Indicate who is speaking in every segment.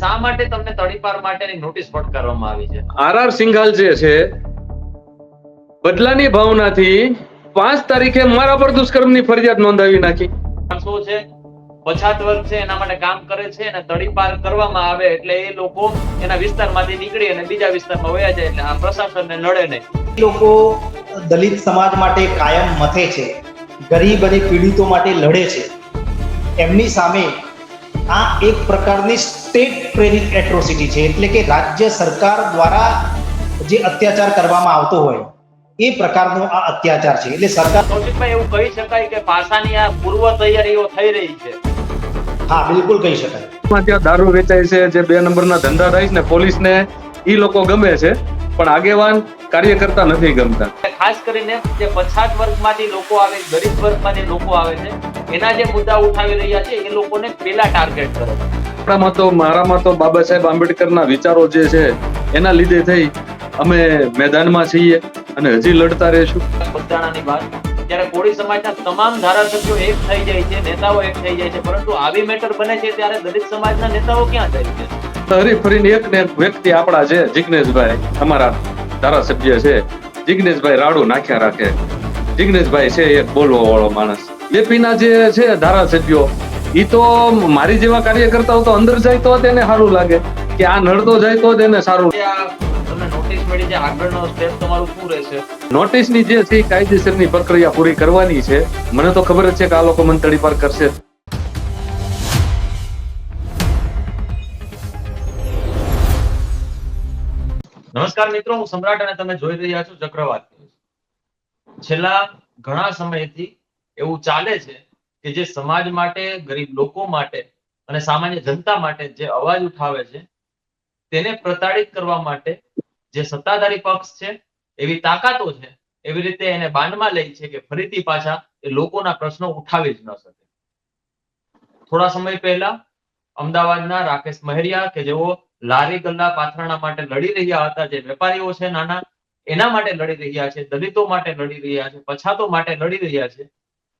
Speaker 1: શા માટે તમને તડીપાર માટેની નોટિસ ફટકારવામાં આવી છે?
Speaker 2: આર સિંઘાલ જે છે બદલાની ભાવનાથી 5 તારીખે મારા પર દુષ્કર્મની ફરિયાદ નોંધાવી નાખી.
Speaker 1: માણસો છે, પછાત વર્ગ છે, એના માટે કામ કરે છે અને તડીપાર કરવામાં આવે એટલે એ લોકો એના વિસ્તારમાંથી નીકળી અને બીજા વિસ્તારમાં વયા જાય એટલે આ પ્રશાસનને નડે નહીં.
Speaker 3: લોકો દલિત સમાજ માટે કાયમ મથે છે, ગરીબ અને પીડિતો માટે લડે છે. એમની સામે આ એક પ્રકારની સ્ટેટ પ્રેરિત એટ્રોસિટી છે, એટલે કે રાજ્ય સરકાર દ્વારા જે અત્યાચાર કરવામાં આવતો હોય એ પ્રકારનો આ અત્યાચાર છે. એટલે સરકાર
Speaker 1: કૌશિકભાઈ એવું કહી શકાય કે પાસાની આ પૂર્વ તૈયારીઓ થઈ રહી છે?
Speaker 3: હા, બિલકુલ કહી શકાય.
Speaker 2: ત્યાં દારૂ વેચાય છે, જે 2 નંબરના ધંધા થાય છે ને પોલીસને ઈ લોકો ગમે છે, પણ આગેવાન કાર્યકર્તા નથી ગમતા.
Speaker 1: ખાસ કરીને જે પછાત વર્ગમાંથી લોકો આવે, ગરીબ વર્ગમાંથી લોકો આવે છે, એના જે મુદ્દા ઉઠાવી રહ્યા છે એ લોકોને પેલા ટાર્ગેટ કરે છે.
Speaker 2: મારામાં તો બાબા સાહેબ આંબેડકરના વિચારો જે છે એના લીધે થઈ અમે મેદાનમાં છીએ અને હજી લડતા રહેશું.
Speaker 1: બગદાણાની વાત, જ્યારે કોળી સમાજના તમામ ધારાસભ્યો એક થઈ જાય છે, નેતાઓ એક થઈ જાય છે, પરંતુ આવી મેટર બને છે ત્યારે દલિત સમાજના નેતાઓ ક્યાં જાય છે?
Speaker 2: હરીફરીને એક ને એક વ્યક્તિ આપણા છે, જિગ્નેશભાઈ, અમારા ધારાસભ્ય છે, જિગ્નેશભાઈ રાડું નાખ્યા રાખે. જિગ્નેશભાઈ છે એક બોલવા વાળો માણસ. એપીના જે છે ધારાસભ્યો, ઈ તો મારી જેવા કાર્યકર્તાઓ તો અંદર જાય તો તેને સારું લાગે, કે આ નડતો જાય તો તેને સારું.
Speaker 1: તમને નોટિસ મળી છે, આગળનો સ્ટેપ તમારું શું રહેશે?
Speaker 2: નોટિસની જે છે કાયદેસરની પ્રક્રિયા પૂરી કરવાની છે. મને તો ખબર જ છે કે આ લોકો મને તડીપાર કરશે.
Speaker 1: નમસ્કાર મિત્રો, હું સમ્રાટ અને તમે જોઈ રહ્યા છો ચક્રવાત ન્યૂઝ. છેલ્લા ઘણા સમયથી એવું ચાલે છે કે જે સમાજ માટે, ગરીબ લોકો માટે અને સામાન્ય જનતા માટે જે અવાજ ઉઠાવે છે તેને પ્રતાડિત કરવા માટે જે સત્તાધારી પક્ષ છે, એવી તાકાતો છે, એવી રીતે એને બાનમાં લે છે કે ફરીથી પાછા એ લોકોના પ્રશ્નો ઉઠાવી જ ન શકે. થોડા સમય પહેલા અમદાવાદના રાકેશ મહેરિયા, કે જેઓ લારી ગલ્લા પાથરણા માટે લડી રહ્યા હતા, જે વેપારીઓ છે નાના એના માટે લડી રહ્યા છે, દલિતો માટે લડી રહ્યા છે, પછાતો માટે લડી રહ્યા છે,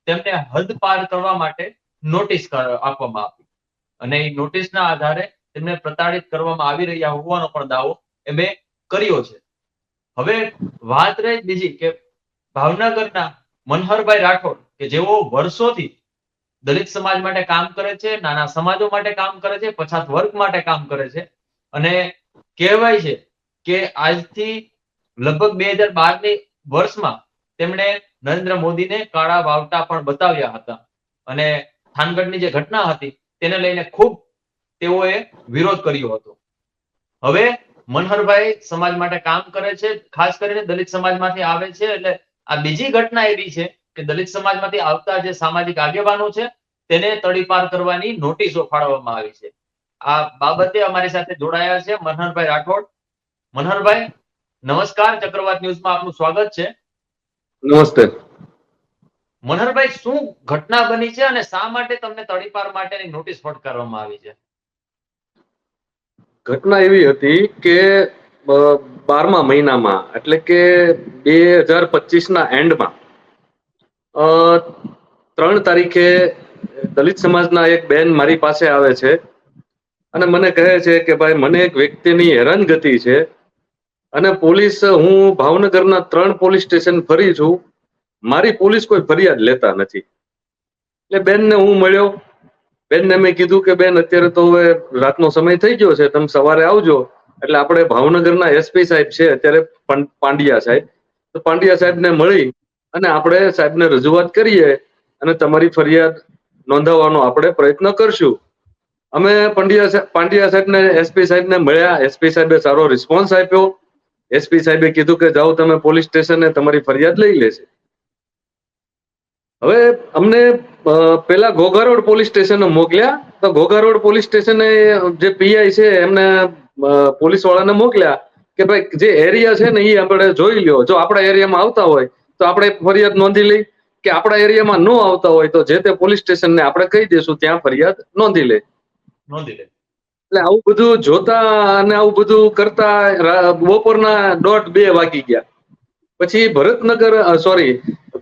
Speaker 1: તેમને હદ પાર કરવા માટે નોટિસ આપવામાં આવી અને એ નોટિસના આધારે તેમને પ્રતાડિત કરવામાં આવી રહ્યા હોવાનો પણ દાવો એમે કર્યો છે. હવે વાત રહી બીજી કે ભાવનગરના મનહરભાઈ રાઠોડ, કે જેઓ વર્ષોથી દલિત સમાજ માટે કામ કરે છે, નાના સમાજો માટે કામ કરે છે, પછાત વર્ગ માટે કામ કરે છે અને કહેવાય છે કે આજથી લગભગ 2012ની વર્ષમાં તેમણે નરેન્દ્ર મોદીને કાળા વાવટા પણ બતાવ્યા હતા અને થાનગઢની જે ઘટના હતી તેને લઈને ખૂબ તેઓએ વિરોધ કર્યો હતો. હવે મનહરભાઈ સમાજ માટે કામ કરે છે, ખાસ કરીને દલિત સમાજમાંથી આવે છે, એટલે આ બીજી ઘટના એવી છે કે દલિત સમાજમાંથી આવતા જે સામાજિક આગેવાનો છે તેને તડીપાર કરવાની નોટિસો ફાળવવામાં આવી છે. આ બાબતે અમારી સાથે જોડાયા છે મનહરભાઈ રાઠોડ. મનહરભાઈ નમસ્કાર, ચક્રવાત ન્યૂઝમાં આપનું સ્વાગત છે.
Speaker 2: નમસ્તે.
Speaker 1: મનહરભાઈ, શું ઘટના બની છે અને શા માટે તમને તડીપાર માટેની નોટિસ ફટકારવામાં આવી છે?
Speaker 2: ઘટના એવી હતી કે 12મા મહિનામાં, એટલે કે 2025ના એન્ડમાં 3 તારીખે દલિત સમાજના એક બેન મારી પાસે આવે છે અને મને કહે છે કે ભાઈ, મને એક વ્યક્તિની હેરાનગતિ છે અને પોલીસ, હું ભાવનગરના 3 પોલીસ સ્ટેશન ફરી છું, મારી પોલીસ કોઈ ફરિયાદ લેતા નથી. એટલે બેનને હું મળ્યો. બેનને મેં કીધું કે બેન, અત્યારે તો હવે રાતનો સમય થઈ ગયો છે, તમે સવારે આવજો. એટલે આપણે ભાવનગરના એસપી સાહેબ છે અત્યારે, પાંડ્યા સાહેબ, તો પાંડ્યા સાહેબને મળી અને આપણે સાહેબને રજૂઆત કરીએ અને તમારી ફરિયાદ નોંધાવવાનો આપણે પ્રયત્ન કરશું. અમે પાંડ્યા સાહેબને, એસપી સાહેબને મળ્યા. એસપી સાહેબે સારો રિસ્પોન્સ આપ્યો. એસપી સાહેબે કીધું કે જાઓ તમે પોલીસ સ્ટેશને, તમારી ફરિયાદ લઈ લેશે. હવે અમને પેલા ઘોઘા રોડ પોલીસ સ્ટેશને મોકલ્યા. તો ઘોઘા રોડ પોલીસ સ્ટેશને જે પીઆઈ છે એમને પોલીસ વાળાને મોકલ્યા કે ભાઈ, જે એરિયા છે ને એ આપણે જોઈ લ્યો, જો આપણા એરિયામાં આવતા હોય તો આપણે ફરિયાદ નોંધી લઈ, કે આપણા એરિયામાં ન આવતા હોય તો જે તે પોલીસ સ્ટેશનને આપણે કહી દઈશું, ત્યાં ફરિયાદ નોંધી લે. એટલે આવું બધું જોતા અને આવું બધું કરતા બપોરના 1:30-2 વાગી ગયા. પછી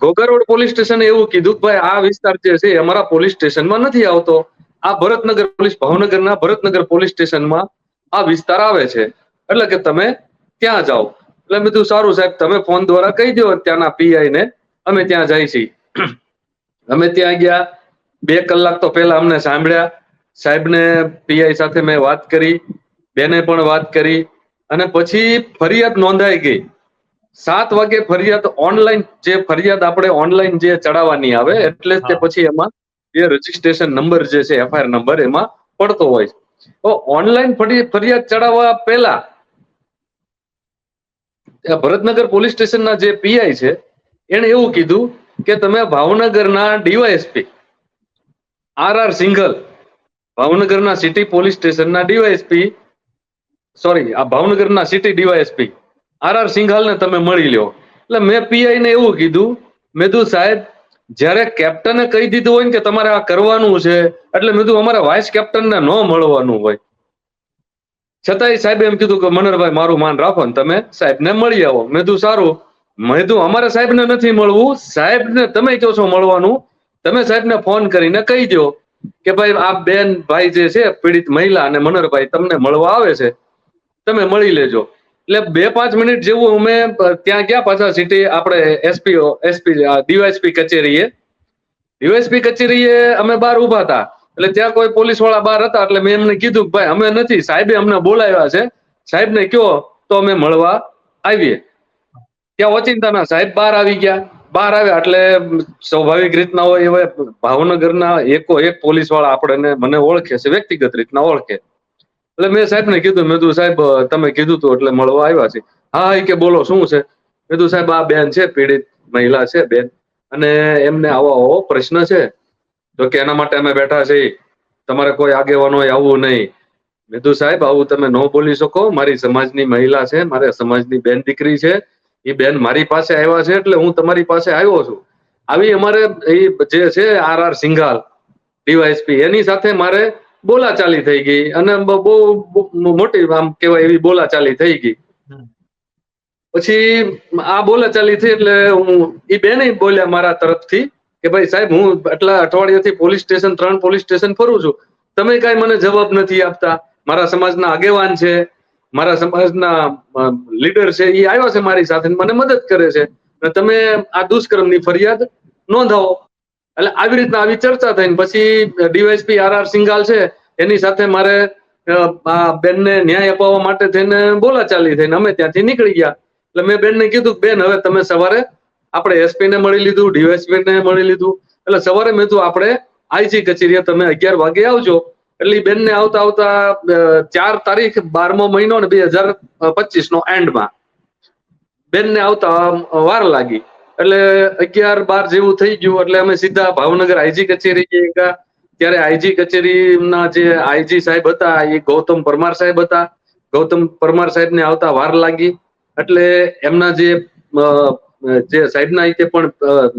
Speaker 2: ઘોઘા રોડ પોલીસ સ્ટેશને એવું કીધું કે ભાઈ, આ વિસ્તાર જે છે અમારા પોલીસ સ્ટેશનમાં નથી આવતો, આ ભરતનગર પોલીસ, ભાવનગરના ભરતનગર પોલીસ સ્ટેશનમાં આ વિસ્તાર આવે છે, એટલે કે તમે ત્યાં જાઓ. એટલે મેં કીધું સારું સાહેબ, તમે ફોન દ્વારા કહી દો ત્યાંના પીઆઈ ને, અમે ત્યાં જાય છીએ. અમે ત્યાં ગયા, 2 કલાક તો પહેલા અમને સાંભળ્યા. સાહેબને, પીઆઈ સાથે મેં વાત કરી, બેને પણ વાત કરી, અને પછી ફરિયાદ નોંધાઈ ગઈ. 7 વાગે ફરિયાદ ઓનલાઈન, જે ફરિયાદ આપણે ઓનલાઈન જે ચડાવવાની આવે, એટલે જ તે પછી એમાં જે રજીસ્ટ્રેશન નંબર જે છે, એફઆઈઆર નંબર એમાં પડતો હોય છે. તો ઓનલાઈન ફરિયાદ ચડાવવા પહેલા ભરતનગર પોલીસ સ્ટેશનના જે પીઆઈ છે, એને એવું કીધું કે તમે ભાવનગરના ડીવાયએસપી આર સિંઘલ, ભાવનગરના સિટી પોલીસ સ્ટેશનના ડીવાયએસપી, સોરી, આ ભાવનગરના સિટી ડીવાયએસપી આર સિંઘાલને તમે મળી લ્યો. એટલે મેં પીઆઈ ને એવું કીધું, મેં કીધું સાહેબ, જ્યારે કેપ્ટને કહી દીધું હોય ને કે તમારે આ કરવાનું છે, એટલે મેં કીધું અમારે વાઇસ કેપ્ટનને ન મળવાનું હોય. છતાંય સાહેબે એમ કીધું કે મનહરભાઈ, મારું માન રાખો ને તમે સાહેબને મળી આવો. મેં કીધું સારું. મેં કીધું અમારે સાહેબને નથી મળવું, સાહેબને તમે કહો છો મળવાનું, તમે સાહેબને ફોન કરીને કહી દો કે ભાઈ આ બેન ભાઈ જે છે, પીડિત મહિલા અને મનહરભાઈ તમને મળવા આવે છે, તમે મળી લેજો. એટલે 2-5 મિનિટ જેવું અમે ત્યાં ગયા, પાછા સિટી આપણે એસપી ડીવાયએસપી કચેરીએ અમે બહાર ઉભા હતા. એટલે ત્યાં કોઈ પોલીસ વાળા બહાર હતા, એટલે મેં એમને કીધું કે ભાઈ અમે નથી, સાહેબે અમને બોલાવ્યા છે, સાહેબને કહો તો અમે મળવા આવીએ. ત્યાં ઓચિંતાના સાહેબ બહાર આવી ગયા. બહાર આવ્યા એટલે સ્વાભાવિક રીતના હોય, હવે ભાવનગરના એક પોલીસ વાળા આપણને, મને ઓળખે છે, વ્યક્તિગત રીતના ઓળખે. એટલે મેં સાહેબને કીધું, મેં કીધું સાહેબ તમે કીધું તું એટલે મળવા આવ્યા છે. હા, કે બોલો શું છે? મેં કીધું સાહેબ આ બેન છે, પીડિત મહિલા છે બેન, અને એમને આવો પ્રશ્ન છે, તો કે એના માટે અમે બેઠા છીએ, તમારે કોઈ આગેવાનો આવવું નહીં. મેં કીધું સાહેબ આવું તમે ન બોલી શકો, મારી સમાજની મહિલા છે, મારે સમાજની બેન દીકરી છે, એ બેન મારી પાસે આવ્યા છે એટલે હું તમારી પાસે આવ્યો છું. આવી અમારે એ જે છે આર સિંઘાલ ડીવાયએસપી, એની સાથે મારે બોલાચાલી થઈ ગઈ, અને બહુ મોટી આમ કહેવાય એવી બોલાચાલી થઈ ગઈ. પછી આ બોલાચાલી થઈ એટલે એ બેન બોલ્યા મારા તરફથી કે ભાઈ સાહેબ, હું આટલા અઠવાડિયાથી પોલીસ સ્ટેશન 3 પોલીસ સ્ટેશન ફરું છું, તમે કઈ મને જવાબ નથી આપતા. મારા સમાજના આગેવાન છે, મારા સમાજના લીડર છે, એ આવ્યા છે મારી સાથે, મને મદદ કરે છે, અને તમે આ દુષ્કર્મની ફરિયાદ નોંધાવો. એટલે આવી રીતના આવી ચર્ચા થઈને પછી ડીવાયએસપી આર સિંઘાલ છે, એની સાથે મારે આ બેનને ન્યાય અપાવવા માટે થઈને બોલાચાલી થઈને અમે ત્યાંથી નીકળી ગયા. એટલે મેં બેનને કીધું બેન, હવે તમે સવારે આપણે એસપી ને મળી લીધું, ડીવાયએસપી ને મળી લીધું, એટલે સવારે મેં કીધું આપણે આઈજી કચેરીએ તમે 11 વાગે આવજો. એટલે બેનને આવતા 4 તારીખ 12મો મહિનો ને 2025 નો એન્ડમાં બેનને આવતા વાર લાગી. એટલે 11-12 જેવું થઈ ગયું. એટલે અમે સીધા ભાવનગર આઈજી કચેરી ગયા. ત્યારે આઈજી કચેરીના જે આઈજી સાહેબ હતા એ ગૌતમ પરમાર સાહેબ હતા. ગૌતમ પરમાર સાહેબને આવતા વાર લાગી. એટલે એમના જે સાહેબના રીતે પણ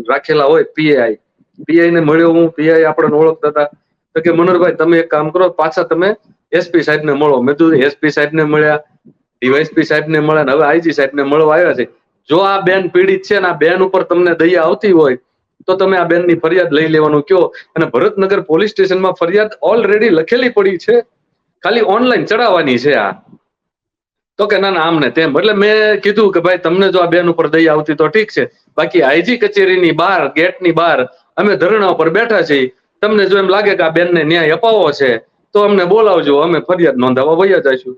Speaker 2: રાખેલા હોય પીઆઈ ને મળ્યો હું. પીઆઈ આપણને ઓળખતા હતા. તો કે મનહરભાઈ તમે એક કામ કરો, પાછા તમે એસપી સાહેબ ને મળો. મેં કીધું એસપી સાહેબ ને મળ્યા, ડીવાયએસપી સાહેબ ને મળ્યા, હવે આઈજી સાહેબ ને મળવા આવ્યા છે. જો આ બેન પીડિત છે ને આ બેન ઉપર તમને દયા આવતી હોય તો તમે આ બેનની ફરિયાદ લઈ લેવાનું કયો. અને ભરતનગર પોલીસ સ્ટેશનમાં ફરિયાદ ઓલરેડી લખેલી પડી છે, ખાલી ઓનલાઈન ચડાવવાની છે આ. તો કે ના ના આમ ને તેમ. એટલે મેં કીધું કે ભાઈ તમને જો આ બેન ઉપર દયા આવતી તો ઠીક છે, બાકી આઈજી કચેરીની બહાર, ગેટની બહાર અમે ધરણા ઉપર બેઠા છીએ. તમને જો એમ લાગે કે આ બેનને ન્યાય અપાવવો છે તો અમને બોલાવજો, અમે ફરિયાદ નોંધાવવા વયા જઈશું.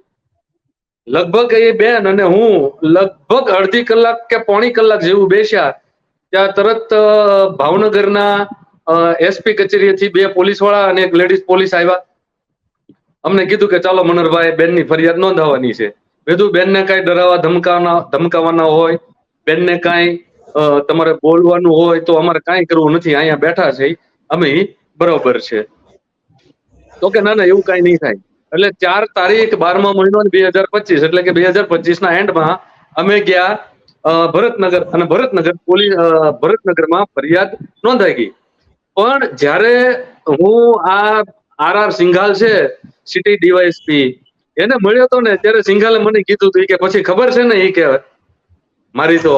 Speaker 2: લગભગ એ બેન અને હું લગભગ અડધી કલાક કે પોણી કલાક જેવું બેસ્યા. ત્યાં તરત ભાવનગરના એસપી કચેરીથી 2 પોલીસ વાળા અને 1 લેડીઝ પોલીસ આવ્યા. અમને કીધું કે ચાલો મનહરભાઈ બેનની ફરિયાદ નોંધાવવાની છે. કીધું બેનને કઈ ડરાવવા ધમકાવાના હોય, બેનને કાંઈ તમારે બોલવાનું હોય તો અમારે કાંઈ કરવું નથી, અહીંયા બેઠા છે અમે બરોબર છે. તો કે ના ના એવું કાંઈ નહીં થાય. એટલે 4 તારીખ 12મા મહિનો 2025 એટલે કે 2025 ના એન્ડમાં અમે ગયા ભરતનગર, અને ભરતનગરમાં ફરિયાદ નોંધાઈ ગઈ. પણ જ્યારે હું આ આર સિંઘાલ છે સિટી ડીવાયએસપી એને મળ્યો હતો ને, ત્યારે સિંઘાલે મને કીધું હતું કે પછી ખબર છે ને એ કે મારી તો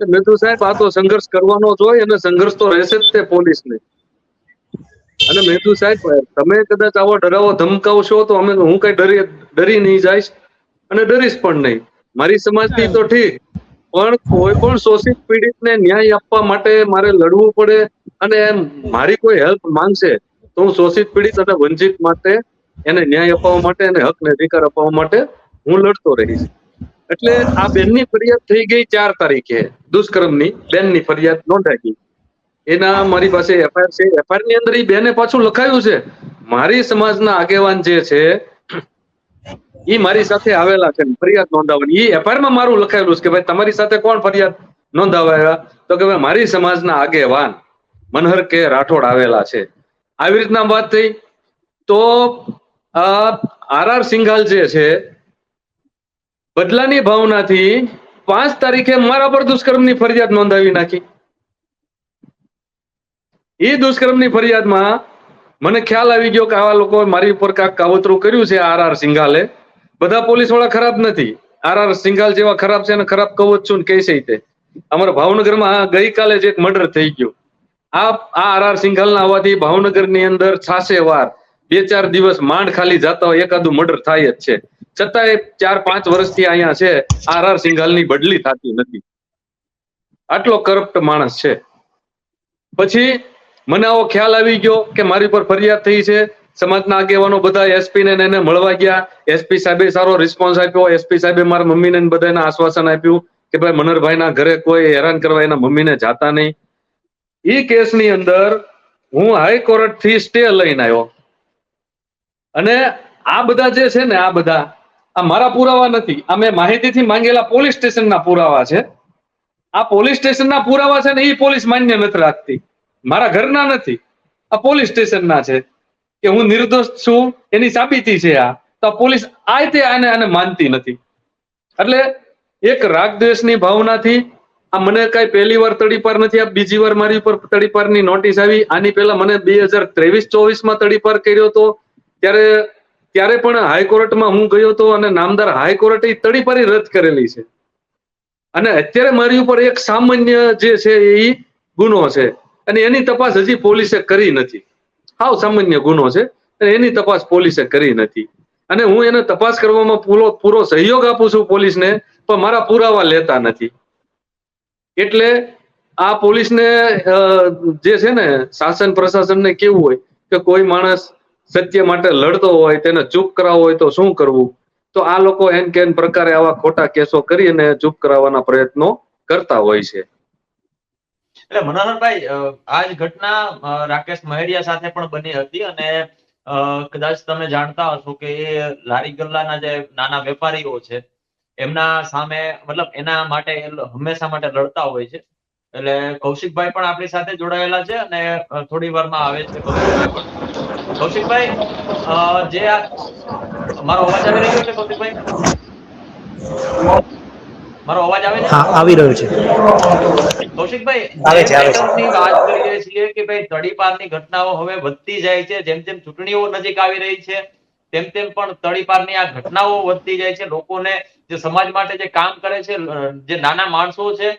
Speaker 2: મેં તો સાહેબ આ તો સંઘર્ષ કરવાનો જ હોય, અને સંઘર્ષ તો રહેશે જ તે પોલીસને. અને મેં કીધું સાહેબ તમે કદાચ આવો ડરાવો ધમકાવશો તો હું કઈ ડરી નહીં જઈશ અને ડરીશ પણ નહીં. મારી સમાજથી તો ઠીક, પણ કોઈ પણ શોષિત પીડિતને ન્યાય આપવા માટે મારે લડવું પડે, અને મારી કોઈ હેલ્પ માંગશે તો હું શોષિત પીડિત અને વંચિત માટે એને ન્યાય અપાવવા માટે અને હક ને અધિકાર અપાવવા માટે હું લડતો રહીશ. એટલે આ બેનની ફરિયાદ થઈ ગઈ 4 તારીખે, દુષ્કર્મની બેનની ફરિયાદ નોંધાઈ. એના મારી પાસે એફઆઈઆર છે. એફઆઈઆર ની અંદર એ બેને પાછું લખાયું છે મારી સમાજના આગેવાન જે છે એ મારી સાથે આવેલા છે ફરિયાદ નોંધાવવાની. એ એફઆઈઆર માં મારું લખાયેલું છે કે ભાઈ તમારી સાથે કોણ ફરિયાદ નોંધાવ્યા, તો કે ભાઈ મારી સમાજના આગેવાન મનહર કે રાઠોડ આવેલા છે. આવી રીતના વાત થઈ. તો આર સિંઘાલ જે છે બદલાની ભાવનાથી 5 તારીખે મારા પર દુષ્કર્મની ફરિયાદ નોંધાવી નાખી. એ દુષ્કર્મની ફરિયાદમાં મને ખ્યાલ આવી ગયો કે આવા લોકો મારી ઉપર કાંઈક કાવતરું કર્યું છે. આર સિંઘાલે, બધા પોલીસ વાળા ખરાબ નથી, આર સિંઘાલ જેવા ખરાબ છે અને ખરાબ કહું જ છું ને કહેશે તે. અમારા ભાવનગરમાં ગઈકાલે જ એક મર્ડર થઈ ગયું. આ આર સિંઘાલના આવવાથી ભાવનગરની અંદર 6 વાર 2-4 દિવસ માંડ ખાલી જતા હોય એકાદું મર્ડર થાય જ છે. છતાંય 4-5 વર્ષથી અહીંયા છે આર સિંઘાલની બદલી થતી નથી. આટલો કરપ્ટ માણસ છે. પછી મને આવો ખ્યાલ આવી ગયો કે મારી પર ફરિયાદ થઈ છે. સમાજના આગેવાનો બધા એસપી ને એને મળવા ગયા. એસપી સાહેબે સારો રિસ્પોન્સ આપ્યો. એસપી સાહેબે મારા મમ્મીને બધાને આશ્વાસન આપ્યું કે ભાઈ મનહરભાઈના ઘરે કોઈ હેરાન કરવા એના મમ્મીને જાતા નહીં. એ કેસની અંદર હું હાઈકોર્ટ થી સ્ટે લઈને આવ્યો. અને આ બધા જે છે ને, આ મારા પુરાવા નથી, આ મેં માહિતીથી માંગેલા પોલીસ સ્ટેશનના પુરાવા છે. આ પોલીસ સ્ટેશનના પુરાવા છે ને એ પોલીસ માન્ય નથી રાખતી, મારા ઘરના નથી, આ પોલીસ સ્ટેશનના છે કે હું નિર્દોષ છું એની સાબિતી છે. આ તો પોલીસ આને માનતી નથી. એટલે એક રાગદ્વેષની ભાવનાથી આ મને કઈ પહેલી વાર તડીપાર નથી, આ બીજી વાર મારી ઉપર તડીપારની નોટિસ આવી. આની પહેલા મને 2023-24 તડીપાર કર્યો હતો. ત્યારે પણ હાઈકોર્ટમાં હું ગયો હતો અને નામદાર હાઈકોર્ટે તડીપારી રદ કરેલી છે. અને અત્યારે મારી ઉપર એક સામાન્ય જે છે એ ગુનો છે અને એની તપાસ હજી પોલીસે કરી નથી. હાવ સામાન્ય ગુનો છે અને એની તપાસ પોલીસે કરી નથી. અને હું એને તપાસ કરવામાં પૂરો સહયોગ આપું છું પોલીસને, પણ મારા પુરાવા લેતા નથી. એટલે આ પોલીસને જે છે ને, શાસન પ્રશાસનને કેવું હોય કે કોઈ માણસ સત્ય માટે લડતો હોય તેને ચૂપ કરાવવો હોય તો શું કરવું, તો આ લોકો એન કેન પ્રકારે આવા ખોટા કેસો કરી અને ચૂપ કરાવવાના પ્રયત્નો કરતા હોય છે.
Speaker 1: એટલે મનોહરભાઈ, આ જ ઘટના રાકેશ મહેરિયા સાથે પણ બની હતી અને કદાચ તમે જાણતા હશો કે એ લારી ગલ્લાના જે નાના વેપારીઓ છે એમના સામે, મતલબ એના માટે હંમેશા માટે લડતા હોય છે. એટલે કૌશિકભાઈ પણ આપણી સાથે જોડાયેલા છે અને થોડી વારમાં આવે છે કૌશિકભાઈ. જે મારો અવાજ આવી રહ્યો છે કૌશિકભાઈ? મારો અવાજ આવે છે?
Speaker 3: હા, આવી રહ્યો છે
Speaker 1: કૌશિકભાઈ,
Speaker 3: આવે છે.
Speaker 1: વાત કરીએ છીએ કે ભાઈ તડીપારની ઘટનાઓ હવે વધતી જાય છે. જેમ જેમ ચૂંટણીઓ નજીક આવી રહી છે તેમ તેમ પણ તડીપારની આ ઘટનાઓ વધતી જાય છે. લોકોને જે સમાજ માટે જે કામ કરે છે, જે નાના માણસો છે,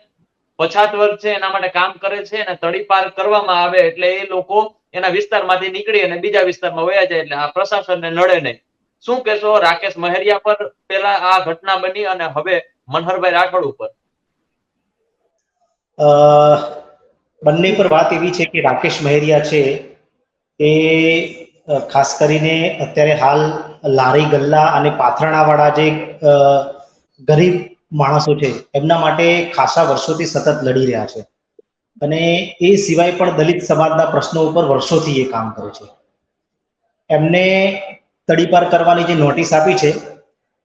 Speaker 1: પછાત વર્ગ છે, એના માટે કામ કરે છે અને તડીપાર કરવામાં આવે એટલે એ લોકો એના વિસ્તારમાંથી નીકળી અને બીજા વિસ્તારમાં વયા જાય. એટલે આ પ્રશાસનને નડે નહીં. શું કહેશો રાકેશ મહેરિયા પર પેલા આ ઘટના બની અને હવે મનહરભાઈ રાઠોડ ઉપર?
Speaker 3: બંને પર વાત એવી છે કે રાકેશ મહેરિયા છે એ ખાસ કરીને અત્યારે હાલ લારી ગલ્લા અને પાથરણાવાળા જે ગરીબ માણસો છે એમના માટે ખાસા વર્ષોથી સતત લડી રહ્યા છે. અને એ સિવાય પણ દલિત સમાજના પ્રશ્નો ઉપર વર્ષોથી એ કામ કરે છે. એમને તડીપાર કરવાની જે નોટિસ આપી છે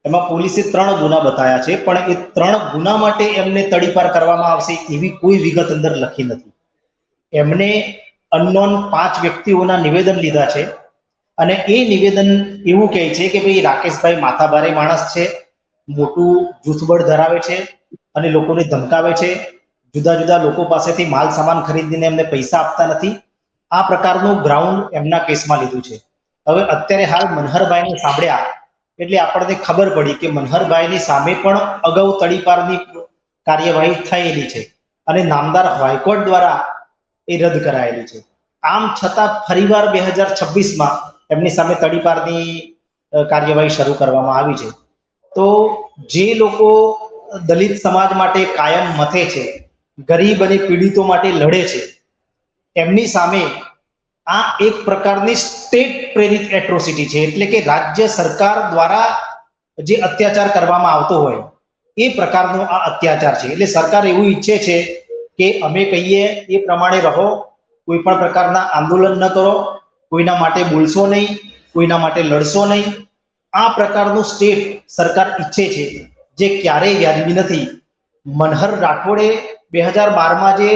Speaker 3: એમાં પોલીસે 3 ગુના બતાવ્યા છે, પણ એ 3 ગુના માટે એમને તડીપાર કરવામાં આવશે એવી કોઈ વિગત અંદર લખી નથી. એમને અનનોન 5 વ્યક્તિઓના નિવેદન લીધા છે અને એ નિવેદન એવું કહે છે કે ભાઈ રાકેશભાઈ માથાભારે માણસ છે, મોટું જૂથબળ ધરાવે છે અને લોકોને ધમકાવે છે, જુદા જુદા લોકો પાસેથી માલ સામાન ખરીદીને એમને પૈસા આપતા નથી. આ પ્રકારનું ગ્રાઉન્ડ એમના કેસમાં લીધું છે. હવે અત્યારે હાલ મનહરભાઈને સાંભળ્યા એટલે આપણને ખબર પડી કે મનહરભાઈની સામે પણ અગાઉ તડીપારની કાર્યવાહી થયેલી છે અને નામદાર હાઈકોર્ટ દ્વારા એ રદ કરાયેલી છે. આમ છતાં ફરીવાર 2026માં એમની સામે તડીપારની કાર્યવાહી શરૂ કરવામાં આવી છે. તો જે લોકો દલિત સમાજ માટે કાયમ મથે છે, ગરીબ અને પીડિતો માટે લડે છે, એમની સામે આ એક પ્રકારની સ્ટેટ પ્રેરિત એટ્રોસિટી છે. એટલે કે રાજ્ય સરકાર દ્વારા જે અત્યાચાર કરવામાં આવતો હોય એ પ્રકારનો આ અત્યાચાર છે. એટલે સરકાર એવું ઈચ્છે છે કે અમે કહીએ એ પ્રમાણે રહો, કોઈ પણ પ્રકારના આંદોલન ન કરો, કોઈના માટે બોલશો નહીં, કોઈના માટે લડશો નહીં. આ પ્રકારનું સ્ટેટ સરકાર ઈચ્છે છે, જે ક્યારેય વ્યાજબી નથી. મનહર રાઠોડે 2012માં જે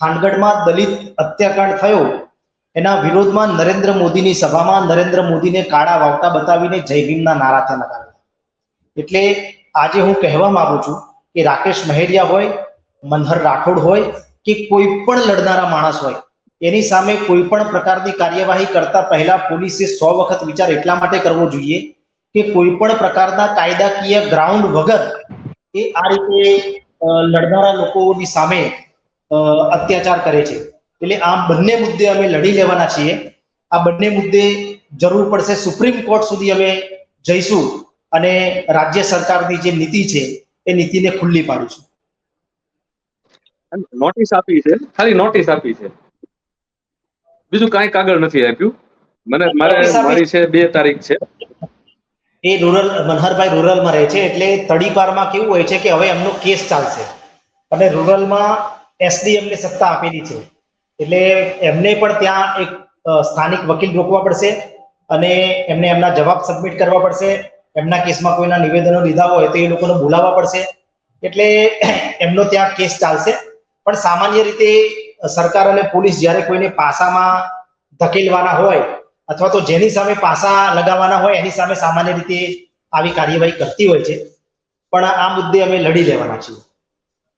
Speaker 3: થાનગઢમાં દલિત હત્યાકાંડ થયો એના વિરોધમાં નરેન્દ્ર મોદીની સભામાં નરેન્દ્ર મોદીને કાળા વાવટા બતાવીને જય ભીમના નારા ત્યાં લગાવ્યા. એટલે આજે હું કહેવા માંગુ છું કે રાકેશ મહેરિયા હોય, મનહર રાઠોડ હોય કે કોઈ પણ લડનારા માણસ હોય, એની સામે કોઈ પણ પ્રકારની કાર્યવાહી કરતા પહેલા પોલીસે 100 વખત વિચાર એટલા માટે કરવો જોઈએ કે કોઈ પણ પ્રકારના કાયદાકીય ગ્રાઉન્ડ વગર એ આ રીતે લડનારા લોકોની સામે અત્યાચાર કરે છે. એટલે આ બંને મુદ્દે અમે લડી લેવાના છીએ. આ બંને મુદ્દે જરૂર પડશે સુપ્રીમ કોર્ટ સુધી અમે જઈશું અને રાજ્ય સરકારની જે નીતિ છે એ નીતિને ખુલ્લી પાડીશું.
Speaker 2: નોટિસ આપી છે, ખાલી નોટિસ આપી છે, બીજું કાંઈ કાગળ નથી આપ્યું. મારી છે 2 તારીખ છે.
Speaker 3: એ મનહરભાઈ રૂરલમાં રહે છે, એટલે તડીપારમાં કેવું હોય છે કે હવે એમનો કેસ ચાલશે અને રૂરલમાં એસડીએમ ને સત્તા આપેલી છે. એટલે એમને પણ ત્યાં એક સ્થાનિક વકીલ રોકવા પડશે અને એમને એમના જવાબ સબમિટ કરવા પડશે. એમના કેસમાં કોઈના નિવેદનો લીધા હોય તો એ લોકોને બોલાવવા પડશે. એટલે એમનો ત્યાં કેસ ચાલશે. પણ સામાન્ય રીતે સરકાર અને પોલીસ જ્યારે કોઈને પાસામાં ધકેલવાના હોય અથવા તો જેની સામે પાસા લગાવવાના હોય એની સામે સામાન્ય રીતે આવી કાર્યવાહી કરતી હોય છે. પણ આ મુદ્દે અમે લડી લેવાના છીએ.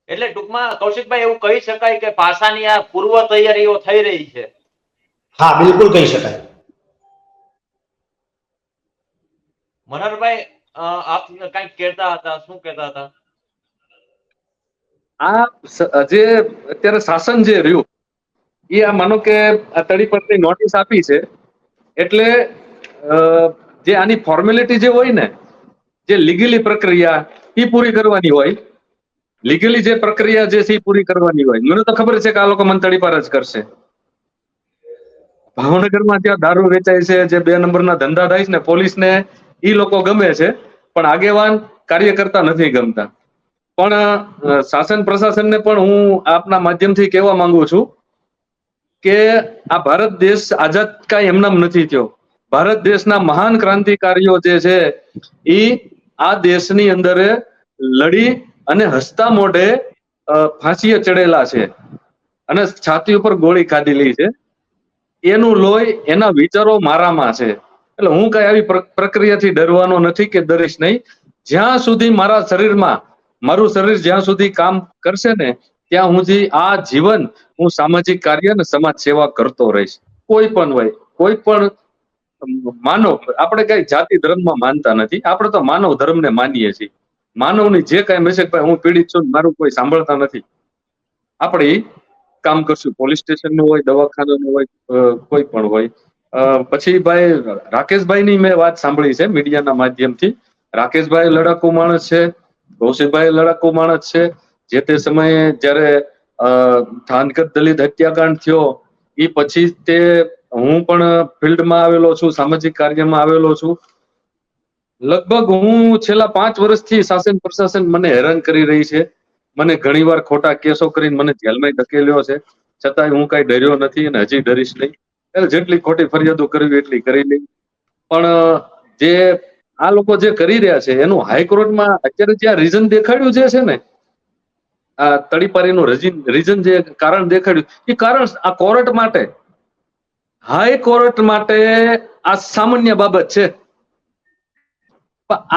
Speaker 1: એટલે ટૂંકમાં કૌશિકભાઈ એવું કહી શકાય કે પાસાની આ પૂર્વ તૈયારીઓ થઈ રહી છે.
Speaker 3: હા, બિલકુલ કહી શકાય.
Speaker 1: મનહરભાઈ, આપ કંઈક કહેતા હતા, શું કહેતા હતા?
Speaker 2: આ જે અત્યારે શાસન જે રહ્યું એ આ માનો કે આ તડીપરની નોટિસ આપી છે એટલે જે આની ફોર્મેલિટી જે હોય ને, જે લીગલી પ્રક્રિયા એ પૂરી કરવાની હોય, લીગલી જે પ્રક્રિયા જે છે એ પૂરી કરવાની હોય. મને તો ખબર છે કે આ લોકો મને તડીપાર જ કરશે. ભાવનગરમાં ત્યાં દારૂ વેચાય છે, જે 2 નંબરના ધંધા થાય છે ને, પોલીસને ઈ લોકો ગમે છે પણ આગેવાન કાર્યકર્તા નથી ગમતા. પણ શાસન પ્રશાસનને પણ હું આપના માધ્યમથી કહેવા માંગુ છું કે આ ભારત દેશ આઝાદ કાંઈ એમનામ નથી થયો. ભારત દેશના મહાન ક્રાંતિકારીઓ જે છે એ આ દેશની અંદર લડી અને હસતા મોઢે ફાંસીએ ચડેલા છે અને છાતી ઉપર ગોળી ખાધેલી છે. એનું લોહી, એના વિચારો મારામાં છે. એટલે હું કઈ આવી પ્રક્રિયાથી ડરવાનો નથી કે ડરીશ નહીં. જ્યાં સુધી મારા શરીરમાં, મારું શરીર જ્યાં સુધી કામ કરશે ને ત્યાં સુધી આ જીવન હું સામાજિક કાર્ય અને સમાજ સેવા કરતો રહીશ. કોઈ પણ હોય, કોઈ પણ માનવ, આપણે કઈ જાતિ ધર્મમાં માનતા નથી, આપણે તો માનવ ધર્મને માનીએ છીએ. માનવની જે કઈ મેસેજ, હું પીડિત છું, મારું કોઈ સાંભળતા નથી, આપણે કામ કરશું. પોલીસ સ્ટેશનનું હોય, દવાખાનાનું હોય, કોઈ પણ હોય. પછી ભાઈ રાકેશભાઈની મેં વાત સાંભળી છે મીડિયાના માધ્યમથી. રાકેશભાઈ લડાકુ માણસ છે, કૌશિકભાઈ લડાકુ માણસ છે. જે તે સમયે જયારે થાનગઢ દલિત હત્યાકાંડ થયો એ પછી તે હું પણ ફિલ્ડમાં આવેલો છું, સામાજિક કાર્યમાં આવેલો છું. લગભગ હું છેલ્લા 5 વર્ષથી શાસન પ્રશાસન મને હેરાન કરી રહી છે. મને ઘણીવાર ખોટા કેસો કરીને મને જેલમાં ધકેલ્યો છે, છતાંય હું કઈ ડર્યો નથી અને હજી ડરીશ નહીં. એટલે જેટલી ખોટી ફરિયાદો કરવી એટલી કરી લઈ. પણ જે આ લોકો જે કરી રહ્યા છે એનું હાઈકોર્ટમાં અત્યારે જ્યાં રીઝન દેખાડ્યું જે છે ને, આ તડીપારીનું રીઝન જે કારણ દેખાડ્યું, એ કારણ આ કોર્ટ માટે, હાઈકોર્ટ માટે આ સામાન્ય બાબત છે.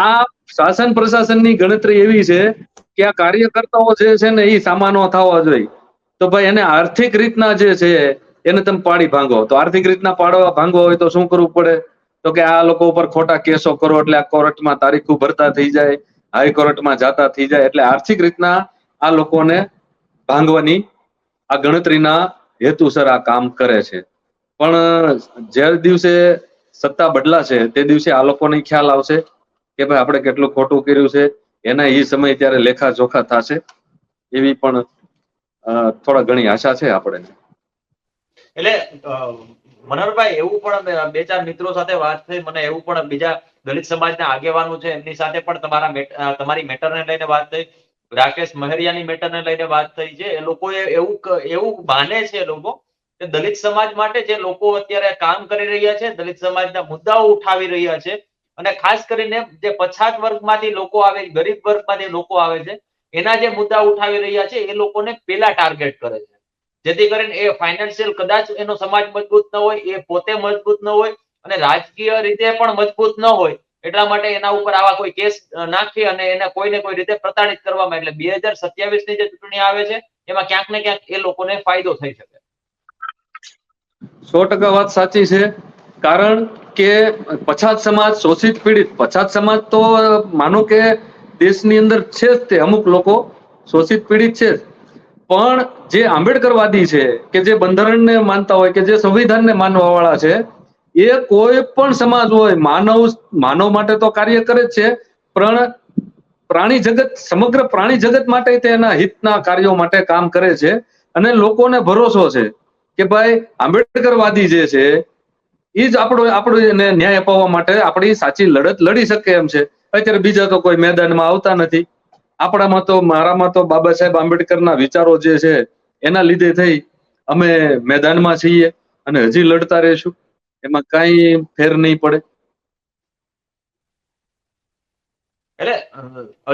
Speaker 2: આ શાસન પ્રશાસનની ગણતરી એવી છે કે આ કાર્યકર્તાઓ જે છે ને એ સામાનો થવા જોઈએ. તો ભાઈ એને આર્થિક રીતના જે છે એને તમે પાડી ભાંગો. તો આર્થિક રીતના ભાંગો હોય તો શું કરવું પડે? તો કે આ લોકો ઉપર ખોટા કેસો કરો એટલે આ કોર્ટમાં તારીખો ભરતા થઈ જાય, હાઈકોર્ટમાં જાતા થઈ જાય. એટલે આર્થિક રીતના આ લોકોને ભાંગવાની આ ગણતરીના હેતુસર આ કામ કરે છે. પણ જે દિવસે સત્તા બદલાશે તે દિવસે આ લોકોને ખ્યાલ આવશે કે ભાઈ આપણે કેટલું ખોટું કર્યું છે, એના એ સમય ત્યારે લેખા જોખા થશે, એવી પણ થોડા ઘણી આશા છે આપણે.
Speaker 1: એટલે મનોહરભાઈ, એવું પણ બે ચાર મિત્રો સાથે વાત થઈ, મને એવું પણ બીજા દલિત સમાજના આગેવાનો છે એમની સાથે પણ તમારી મેટરને લઈને વાત થઈ, રાકેશ મહેરિયાની મેટરને લઈને વાત થઈ છે. એ લોકોએ એવું માને છે એ લોકો કે દલિત સમાજ માટે જે લોકો અત્યારે કામ કરી રહ્યા છે, દલિત સમાજના મુદ્દાઓ ઉઠાવી રહ્યા છે, અને ખાસ કરીને જે પછાત વર્ગમાંથી લોકો આવે, ગરીબ વર્ગમાંથી લોકો આવે છે, એના જે મુદ્દા ઉઠાવી રહ્યા છે એ લોકોને પેલા ટાર્ગેટ કરે છે, જેથી કરીને એ ફાઇનાન્શિયલ કદાચ એનો સમાજ મજબૂત ન હોય, એ પોતે મજબૂત ન હોય અને રાજકીય રીતે પણ મજબૂત ન હોય, એટલા માટે એના ઉપર આવા કોઈ કેસ નાખી અને એને કોઈને કોઈ રીતે પ્રતાડિત કરવામાં, એટલે 2027 ની જે ચૂંટણી આવે છે એમાં ક્યાંક ને ક્યાંક એ લોકોને ફાયદો થઈ શકે.
Speaker 2: 100% વાત સાચી છે. કારણ કે પછાત સમાજ, શોષિત પીડિત પછાત સમાજ તો માનો કે દેશની અંદર છે જ, તે અમુક લોકો શોષિત પીડિત છે જ, પણ જે આંબેડકરવાદી છે, કે જે બંધારણને માનતા હોય, કે જે સંવિધાનને માનવા વાળા છે, એ કોઈ પણ સમાજ હોય, માનવ માટે તો કાર્ય કરે જ છે, પણ પ્રાણી જગત, સમગ્ર પ્રાણી જગત માટે તેના હિતના કાર્યો માટે કામ કરે છે. અને લોકોને ભરોસો છે કે ભાઈ આંબેડકરવાદી જે છે એ જ આપણો એને ન્યાય અપાવવા માટે આપણી સાચી લડત લડી શકે એમ છે. અત્યારે બીજા તો કોઈ મેદાનમાં આવતા નથી. આપણામાં તો, મારામાં તો બાબા સાહેબ આંબેડકરના વિચારો જે છે એના લીધે થઈ અમે મેદાનમાં છીએ અને હજી લડતા રહીશું, એમાં કઈ ફેર નહીં પડે.
Speaker 1: એટલે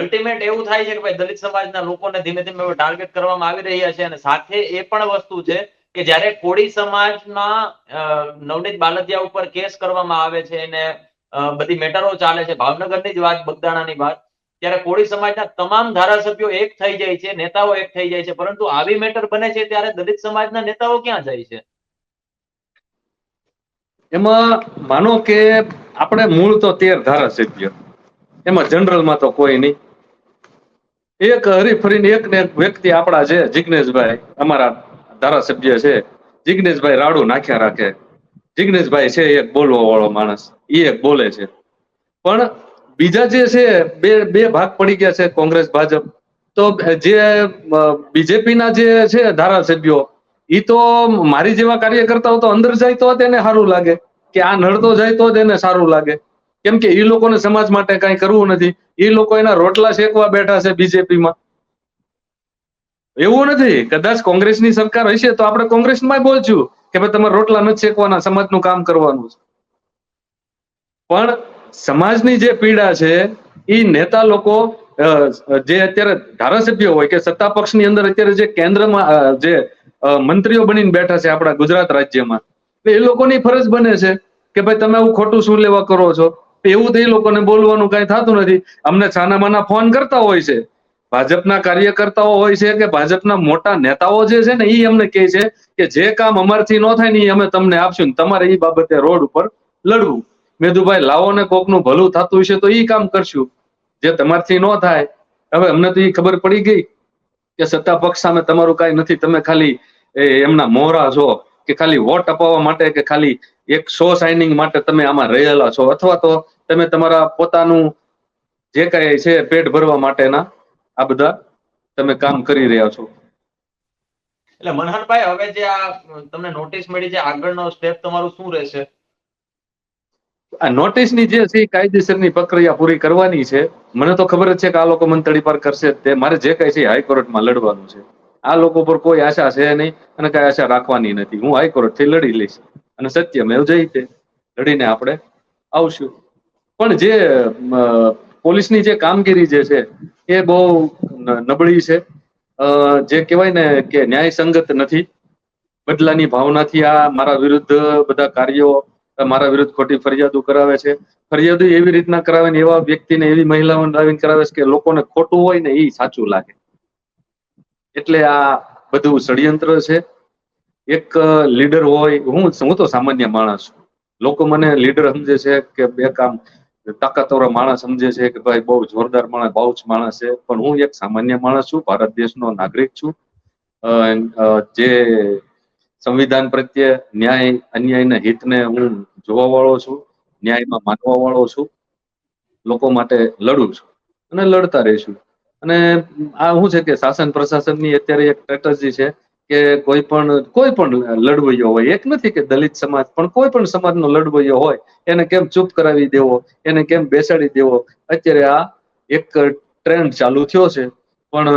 Speaker 1: અલ્ટિમેટ એવું થાય છે કે ભાઈ દલિત સમાજના લોકોને ધીમે ધીમે ટાર્ગેટ કરવામાં આવી રહ્યા છે, અને સાથે એ પણ વસ્તુ છે કે જ્યારે કોળી સમાજમાં નવનીત બાલદિયા ઉપર કેસ કરવામાં આવે છે અને બધી મેટરો ચાલે છે, ભાવનગરની જ વાત, બગદાણાની વાત, ત્યારે કોળી સમાજના તમામ ધારાસભ્યો એક થઈ જાય છે, નેતાઓ એક થઈ જાય છે, પરંતુ આવી મેટર બને છે ત્યારે દલિત સમાજના નેતાઓ ક્યાં જાય છે?
Speaker 2: એમાં માનો કે આપણે મૂળ તો 13 ધારાસભ્ય, એમાં જનરલમાં તો કોઈ નહીં. એક હરીફરીને એક ને એક વ્યક્તિ આપણા છે, જિગ્નેશભાઈ, અમારા ધારાસભ્ય છે, જિગ્નેશભાઈ રાડું નાખ્યા રાખે. જિગ્નેશભાઈ છે એક બોલવા વાળો માણસ, એ એક બોલે છે, પણ બીજા જે છે બે ભાગ પડી ગયા છે, કોંગ્રેસ ભાજપ. તો જે બીજેપીના જે છે ધારાસભ્યો, એ તો મારી જેવા કાર્યકર્તાઓ તો અંદર જાય તો તેને સારું લાગે, કે આ નડતો જાય તો તેને સારું લાગે, કેમ કે એ લોકોને સમાજ માટે કઈ કરવું નથી. એ લોકો એના રોટલા શેકવા બેઠા છે બીજેપીમાં. એવું નથી, કદાચ કોંગ્રેસની સરકાર હશે તો આપણે કોંગ્રેસમાં બોલશું કે ભાઈ તમારે રોટલા નથી શેકવાના, સમાજનું કામ કરવાનું છે. પણ સમાજની જે પીડા છે એ નેતા લોકો, જે અત્યારે ધારાસભ્ય હોય કે સત્તા પક્ષની અંદર અત્યારે જે કેન્દ્રમાં જે મંત્રીઓ બનીને બેઠા છે આપણા ગુજરાત રાજ્યમાં, એ લોકોની ફરજ બને છે કે ભાઈ તમે આવું ખોટું શું લેવા કરો છો. એવું તો એ લોકોને બોલવાનું કઈ થતું નથી. અમને છાના માના ફોન કરતા હોય છે, ભાજપના કાર્યકર્તાઓ હોય છે કે ભાજપના મોટા નેતાઓ જે છે ને, એ અમને કહે છે કે જે કામ અમારથી ન થાય ને એ અમે તમને આપશું, ને તમારે એ બાબતે રોડ ઉપર લડવું. મેં કીધું ભાઈ લાવો ને, કોકનું ભલું થતું હશે તો એ કામ કરશું, જે તમારથી ન થાય. હવે અમને તો એ ખબર પડી ગઈ કે સત્તા પક્ષ સામે તમારું કઈ નથી, તમે ખાલી એમના મોહરા છો, કે ખાલી વોટ અપાવવા માટે, કે ખાલી એક શો સાઇનિંગ માટે તમે આમાં રહેલા છો, અથવા તો તમે તમારા પોતાનું જે કઈ છે પેટ ભરવા માટેના આ બધા તમે કામ કરી રહ્યા છો.
Speaker 1: એટલે મનહરભાઈ, હવે જે આ તમને નોટિસ મળી છે, આગળનો સ્ટેપ તમારું શું રહેશે?
Speaker 2: આ નોટિસની જે છે કાયદેસરની પ્રક્રિયા પૂરી કરવાની છે. મને તો ખબર જ છે કે આ લોકો મને તડીપાર કરશે. તે મારે જે કઈ છે હાઈકોર્ટમાં લડવાનું છે. આ લોકો પર કોઈ આશા છે નહીં અને કઈ આશા રાખવાની નથી. હું હાઈકોર્ટથી લડી લઈશ અને સત્યમેવ જયતે લડીને આપણે આવશું. પણ જે પોલીસની જે કામગીરી જે છે એ બહુ નબળી છે. જે કહેવાય ને કે ન્યાય સંગત નથી. બદલાની ભાવનાથી આ મારા વિરુદ્ધ બધા કાર્યો, મારા વિરુદ્ધ ખોટી ફરિયાદો કરાવે છે. ફરિયાદો એવી રીતના કરાવે ને, એવા વ્યક્તિને, એવી મહિલાઓને લાવીને કરાવે છે કે લોકોને ખોટું હોય ને એ સાચું લાગે. એટલે આ બધું ષડયંત્ર છે. એક લીડર હોય, હું તો સામાન્ય માણસ છું. લોકો મને લીડર સમજે છે કે બે કામ તાકાતવાળો માણસ સમજે છે કે ભાઈ બહુ જોરદાર માણસ, બહુ જ માણસ છે. પણ હું એક સામાન્ય માણસ છું, ભારત દેશનો નાગરિક છું. જે સંવિધાન પ્રત્યે ન્યાય અન્યાયના હિતને હું જોવા વાળો છું, ન્યાયમાં માનવા વાળો છું, લોકો માટે લડું છું અને લડતા રહીશું. અને આ શું છે કે શાસન પ્રશાસનની અત્યારે એક સ્ટ્રેટજી છે કે કોઈ પણ લડવૈયો હોય, એક નથી કે દલિત સમાજ, પણ કોઈ પણ સમાજનો લડવૈયો હોય એને કેમ ચૂપ કરાવી દેવો, એને કેમ બેસાડી દેવો. અત્યારે આ એક ટ્રેન્ડ ચાલુ થયો છે, પણ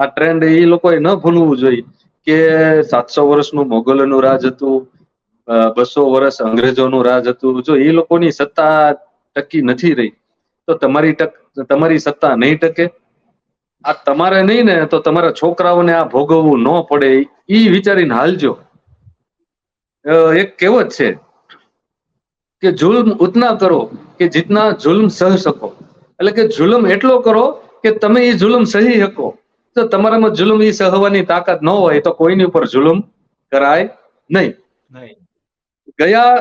Speaker 2: આ ટ્રેન્ડ એ લોકોએ ન ભૂલવું જોઈએ કે 700 વર્ષનું મોગલોનું રાજ હતું, 200 વર્ષ અંગ્રેજોનું રાજ હતું. જો એ લોકોની સત્તા ટકી નથી રહી તો તમારી સત્તા નહીં ટકે. આ તમારે નહીં ને તો તમારા છોકરાઓને આ ભોગવવું ન પડે, ઈ વિચારીને હાલજો. એક કહેવત છે કે જુલ્મ ઉતના કરો કે જીતના જુલ્મ સહ શકો. એટલે કે જુલ્મ એટલો કરો કે તમે એ જુલ્મ સહી શકો. તો તમારામાં જુલ્મ એ સહવાની તાકાત ન હોય તો કોઈની ઉપર જુલ્મ કરાય નહીં. ગયા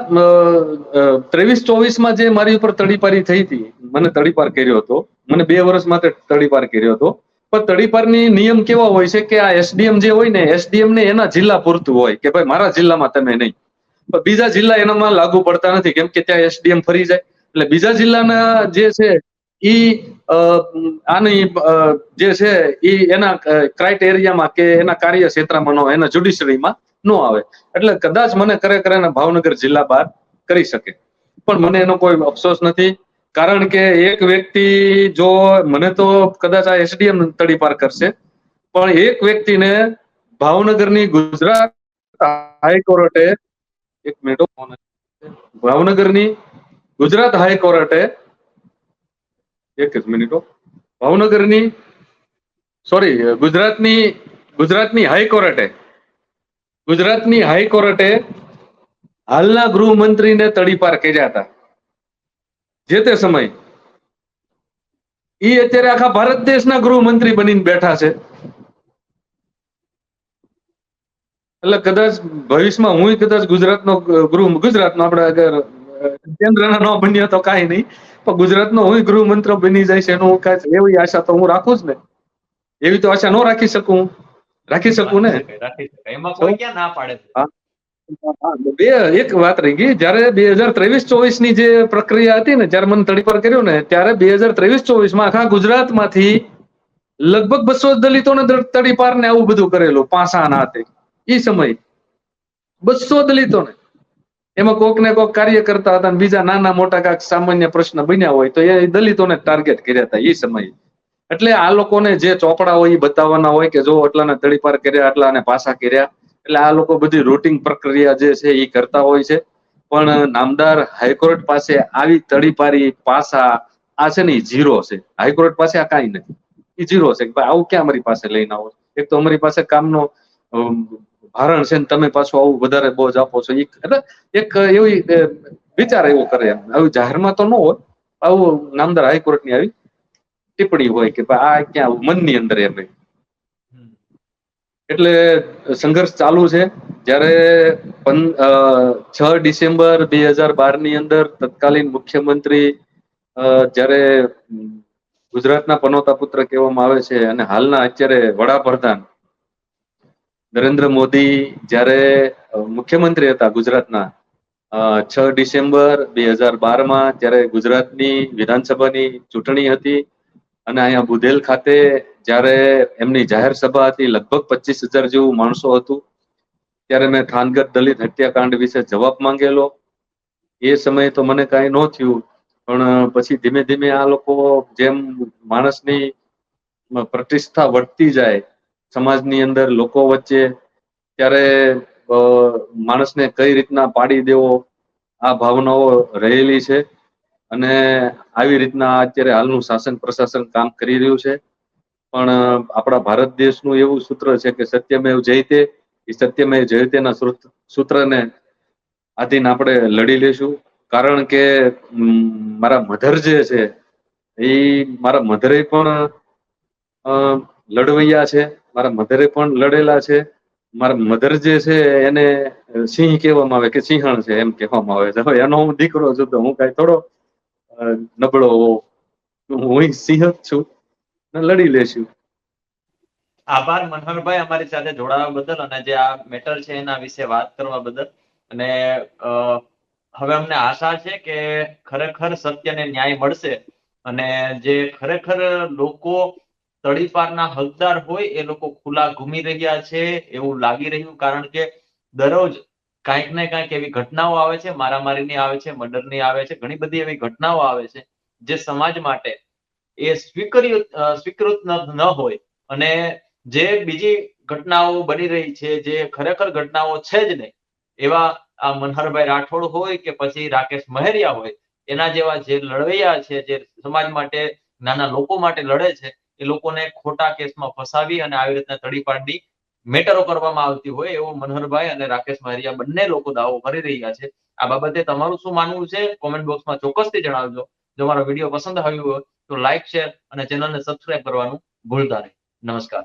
Speaker 2: 23-24 જે મારી ઉપર તડીપારી થઈ હતી, મને તડીપાર કર્યો હતો, મને 2 વર્ષ માટે તડીપાર કર્યો હતો. પણ તડીપારની નિયમ કેવા હોય છે કે આ એસડીએમ જે હોય ને, એસડીએમ ને એના જિલ્લા પૂરતું હોય કે ભાઈ મારા જિલ્લામાં તમે નહીં, પણ બીજા જિલ્લા એનામાં લાગુ પડતા નથી, કેમ કે ત્યાં એસડીએમ ફરી જાય. એટલે બીજા જિલ્લાના જે છે ઈ આની જે છે ઈ એના ક્રાઇટેરિયામાં કે એના કાર્ય ક્ષેત્રમાં નો, એના જ્યુડિશરીમાં નો આવે. એટલે કદાચ મને ખરેખર ભાવનગર જિલ્લા બહાર કરી શકે, પણ મને એનો કોઈ અફસોસ નથી. કારણ કે એક વ્યક્તિ, જો મને તો કદાચ આ એસડીએમ તડીપાર કરશે, પણ એક વ્યક્તિને ભાવનગરની ગુજરાત હાઈકોર્ટે, એક મિનિટ, ભાવનગરની ગુજરાત હાઈકોર્ટે, એક જ મિનિટ, ભાવનગરની સોરી ગુજરાતની હાઈકોર્ટે હાલના ગૃહમંત્રીને તડીપાર કર્યા હતા જે તે સમય. ઈ અત્યારે આખા ભારત દેશના ગૃહમંત્રી બનીને બેઠા છે. એટલે કદાચ ભવિષ્યમાં હું કદાચ ગુજરાતનો આપણે કેન્દ્રના ન બન્યો તો કાંઈ નહીં, પણ ગુજરાતનો હું ગૃહમંત્રી બની જાય છે એનું કાંઈ એવી આશા તો હું રાખું જ ને. એવી તો આશા ન રાખી શકું ને.
Speaker 1: એમાં કોઈ ક્યાં ના પાડે છે.
Speaker 2: એક વાત રહી ગઈ, જયારે 2023-24 ની જે પ્રક્રિયા હતી ને, જયારે મને તડીપાર કર્યો ને, ત્યારે 2023-24 આખા ગુજરાતમાંથી લગભગ 200 દલિતોને તડીપાર ને આવું બધું કરેલું પાસાના હાથે. એ સમય 200 દલિતોને, એમાં કોક ને કોક કાર્ય કરતા હતા, બીજા નાના મોટા કાંઈક સામાન્ય પ્રશ્ન બન્યા હોય તો એ દલિતોને ટાર્ગેટ કર્યા હતા એ સમયે. એટલે આ લોકોને જે ચોપડા હોય એ બતાવવાના હોય કે જો આટલાને તડીપાર કર્યા, આટલાને પાસા કર્યા. એટલે આ લોકો બધી રૂટિંગ પ્રક્રિયા જે છે એ કરતા હોય છે. પણ નામદાર હાઈકોર્ટ પાસે આવી તડીપારી પાસા આ છે ને એ ઝીરો છે. હાઈકોર્ટ પાસે આ કાંઈ નથી, એ ઝીરો છે. આવું ક્યાં અમારી પાસે લઈને આવો? એક તો અમારી પાસે કામનો ભારણ છે ને તમે પાછું આવું વધારે બોજ આપો છો. એટલે એક એવી વિચાર એવો કરે, એમ આવું જાહેરમાં તો ન હોય, આવું નામદાર હાઈકોર્ટની આવી ટિપ્પણી હોય કે આ ક્યાં મનની અંદર એમ. એટલે સંઘર્ષ ચાલુ છે. જ્યારે 6 ડિસેમ્બર 2012 ની અંદર તત્કાલીન મુખ્યમંત્રી જ્યારે ગુજરાતના પનોતા પુત્ર કહેવામાં આવે છે અને હાલના અત્યારે વડાપ્રધાન નરેન્દ્ર મોદી જ્યારે મુખ્યમંત્રી હતા ગુજરાતના 6 ડિસેમ્બર 2012 ત્યારે ગુજરાતની વિધાનસભાની ચૂંટણી હતી અને અહીંયા બુધેલ ખાતે જ્યારે એમની જાહેર સભા હતી, લગભગ 25,000 જેવું માણસો હતું. ત્યારે મેં થાનગઢ દલિત હત્યાકાંડ વિશે જવાબ માંગેલો. એ સમયે તો મને કાંઈ ન થયું, પણ પછી ધીમે ધીમે આ લોકો જેમ માણસની પ્રતિષ્ઠા વધતી જાય સમાજની અંદર લોકો વચ્ચે, ત્યારે માણસને કઈ રીતના પાડી દેવો આ ભાવનાઓ રહેલી છે. અને આવી રીતના અત્યારે હાલનું શાસન પ્રશાસન કામ કરી રહ્યું છે. પણ આપણા ભારત દેશનું એવું સૂત્ર છે કે સત્યમેવ જયતે, એ સત્યમેવ જયતેના સૂત્રને આધીન આપણે લડી લેશું. કારણ કે મારા મધર જે છે એ મારા મધરે પણ લડવૈયા છે, મારા મધરે પણ લડેલા છે. મારા મધર જે છે એને સિંહ કહેવામાં આવે કે સિંહણ છે એમ કહેવામાં આવે છે. હવે એનો હું દીકરો છું તો હું કઈ થોડો નબળો, હું સિંહ જ છું ને લડી લેશું.
Speaker 1: આભાર મનહરભાઈ, અમારી સાથે જોડાવા બદલ અને જે આ મેટર છે એના વિશે વાત કરવા બદલ. અને હવે અમને આશા છે કે ખરેખર સત્યને ન્યાય મળશે અને જે ખરેખર લોકો તડીપારના હકદાર હોય એ લોકો ખુલ્લા ઘૂમી રહ્યા છે એવું લાગી રહ્યું, કારણ કે દરરોજ કાંઈક ને કાંઈક એવી ઘટનાઓ આવે છે, મારામારીની આવે છે, મર્ડરની આવે છે, ઘણી બધી એવી ઘટનાઓ આવે છે જે સમાજ માટે એ સ્વીકૃત ન હોય. અને જે બીજી ઘટનાઓ બની રહી છે જે ખરેખર ઘટનાઓ છે જ નહીં, એવા આ મનહરભાઈ રાઠોડ હોય કે પછી રાકેશ મહેરિયા હોય, એના જેવા જે લડવૈયા છે, જે સમાજ માટે, નાના લોકો માટે લડે છે, એ લોકોને ખોટા કેસમાં ફસાવી અને આવી રીતના તડીપાડની મેટરો કરવામાં આવતી હોય એવો મનહરભાઈ અને રાકેશ મહેરિયા બંને લોકો દાવો કરી રહ્યા છે. આ બાબતે તમારું શું માનવું છે કોમેન્ટ બોક્સમાં ચોક્કસથી જણાવજો. જો મારો વિડીયો પસંદ આવ્યો હોય તો લાઈક, શેર અને ચેનલને સબસ્ક્રાઇબ કરવાનું ભૂલતા નહીં. નમસ્કાર.